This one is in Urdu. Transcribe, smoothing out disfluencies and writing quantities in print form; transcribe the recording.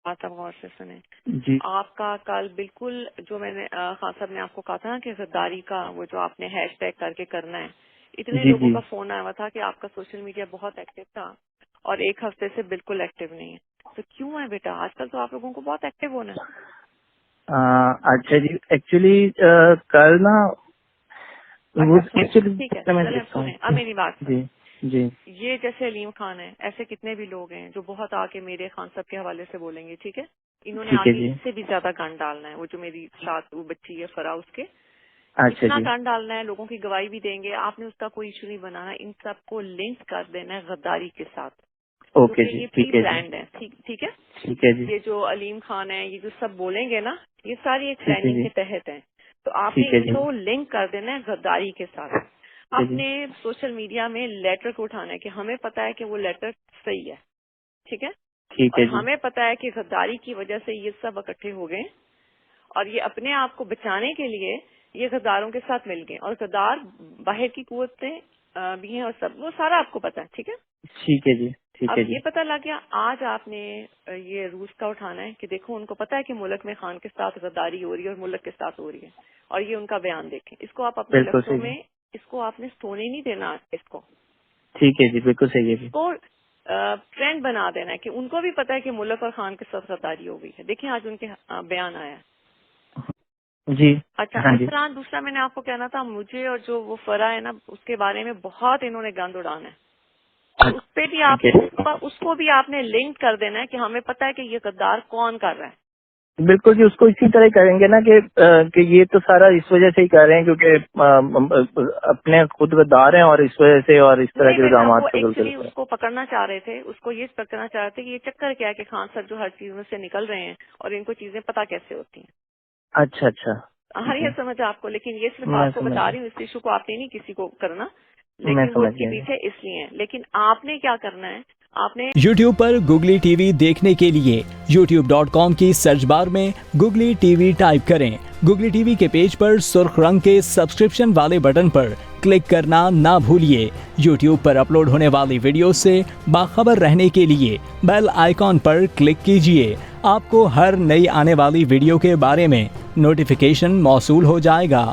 بات آپ غور سے سنیں. جی آپ کا کل بالکل جو میں نے خان صاحب نے آپ کو کہا تھا نا کہ غداری کا وہ جو آپ نے ہیش ٹیگ کر کے کرنا ہے, اتنے جی لوگوں جی کا فون آیا ہوا تھا کہ آپ کا سوشل میڈیا بہت ایکٹیو تھا اور ایک ہفتے سے بالکل ایکٹیو نہیں ہے. تو کیوں ہے بیٹا؟ آج کل تو آپ لوگوں کو بہت ایکٹیو ہونا ہے. اچھا جی. ایکچولی کل نا وہ اچھا ایکچولی ٹھیک ہے, میں چلیں دیکھتا ہوں. سنیں, اب میری بات جی سنیں. جی یہ جیسے علیم خان ہے, ایسے کتنے بھی لوگ ہیں جو بہت آ کے میرے خان صاحب کے حوالے سے بولیں گے, ٹھیک ہے. انہوں نے ٹھیک ہے آگے جی. اس سے بھی زیادہ گن ڈالنا ہے. وہ جو میری ساتھ وہ بچی ہے فرا, اس کے اچھا اتنا جی. گن ڈالنا ہے, لوگوں کی گواہی بھی دیں گے. آپ نے اس کا کوئی ایشو نہیں بنانا, ان سب کو لنک کر دینا ہے غداری کے ساتھ, اوکے کیونکہ جی. یہ پری ٹھیک ہے جی. پلانڈ ہے. ٹھیک ہے. ٹھیک ہے جی. یہ جو علیم خان ہے, یہ جو سب بولیں گے نا, یہ ساری ایک ٹھیک ہے پلاننگ جی. کے تحت ہیں. تو آپ نے ٹھیک ہے ان جی. کو لنک کر دینا ہے غداری کے ساتھ. ٹھیک ہے جی. اپنے سوشل میڈیا میں لیٹر کو اٹھانا ہے کہ ہمیں پتا ہے کہ وہ لیٹر صحیح ہے, ٹھیک ہے, ٹھیک اور ہے جی. ہمیں پتا ہے کہ غداری کی وجہ سے یہ سب اکٹھے ہو گئے, اور یہ اپنے آپ کو بچانے کے لیے یہ غداروں کے ساتھ مل گئے, اور غدار باہر کی قوتیں بھی ہیں, اور سب وہ سارا آپ کو پتا ہے, ٹھیک ہے. ٹھیک ہے جی. ٹھیک اب ہے جی. یہ پتہ لگ گیا, آج آپ نے یہ روس کا اٹھانا ہے کہ دیکھو ان کو پتا ہے کہ ملک میں خان کے ساتھ غداری ہو رہی ہے اور ملک کے ساتھ ہو رہی ہے, اور یہ ان کا بیان دیکھیں. اس کو آپ اپنے بالکل لفظوں صحیح ہے. میں, اس کو آپ نے سونے نہیں دینا, ٹھیک ہے جی. بالکل صحیح ہے اس جی. کو ٹرینڈ بنا دینا ہے کہ ان کو بھی پتا ہے کہ ملک اور خان کے ساتھ غداری ہو گئی ہے. دیکھیں آج ان کے بیان آیا ہے. جی. اچھا, ہاں اس جی. طرح دوسرا میں نے آپ کو کہنا تھا, مجھے اور جو وہ فرا ہے نا, اس کے بارے میں بہت انہوں نے گند اڑانا ہے, اور اس پہ بھی آپ ٹھیک نے ہے. اس کو بھی آپ نے لنک کر دینا ہے کہ ہمیں پتا ہے کہ یہ غدار کون کر رہا ہے. بالکل جی. اس کو اسی طرح کریں گے نا کہ یہ تو سارا اس وجہ سے ہی کر رہے ہیں کیونکہ اپنے خود غدار ہیں اور اس وجہ سے اور اس طرح نہیں کے بیٹا, وہ الزامات پہ ایکچولی چلتے اس ہیں. کو پکڑنا چاہ رہے تھے, اس کو یہ پکڑنا چاہ رہے تھے کہ یہ چکر کیا ہے کہ خان صاحب جو ہر چیز میں سے نکل رہے ہیں اور ان کو چیزیں پتہ کیسے ہوتی ہیں. اچھا اچھا. ہر ٹھیک یہ ہے. سمجھ آپ کو, لیکن یہ صرف میں آپ کو سمجھ بتا گیا. رہی ہوں, اس ایشو کو آپ نے نہیں کسی کو کرنا, میں لیکن وہ سمجھ اس کے گیا جی. پیچھے اس لیے ہیں. لیکن آپ نے کیا کرنا ہے, آپ نے یوٹیوب پر گوگلی ٹی وی دیکھنے کے لیے youtube.com کی سرچ بار میں گوگلی ٹی وی ٹائپ کریں. گوگلی ٹی وی کے پیج پر سرخ رنگ کے سبسکرپشن والے بٹن پر کلک کرنا نہ بھولیے. یوٹیوب پر اپلوڈ ہونے والی ویڈیو سے باخبر رہنے کے لیے بیل آئیکن پر کلک کیجیے. آپ کو ہر نئی آنے والی ویڈیو کے بارے میں نوٹیفیکیشن موصول ہو جائے گا.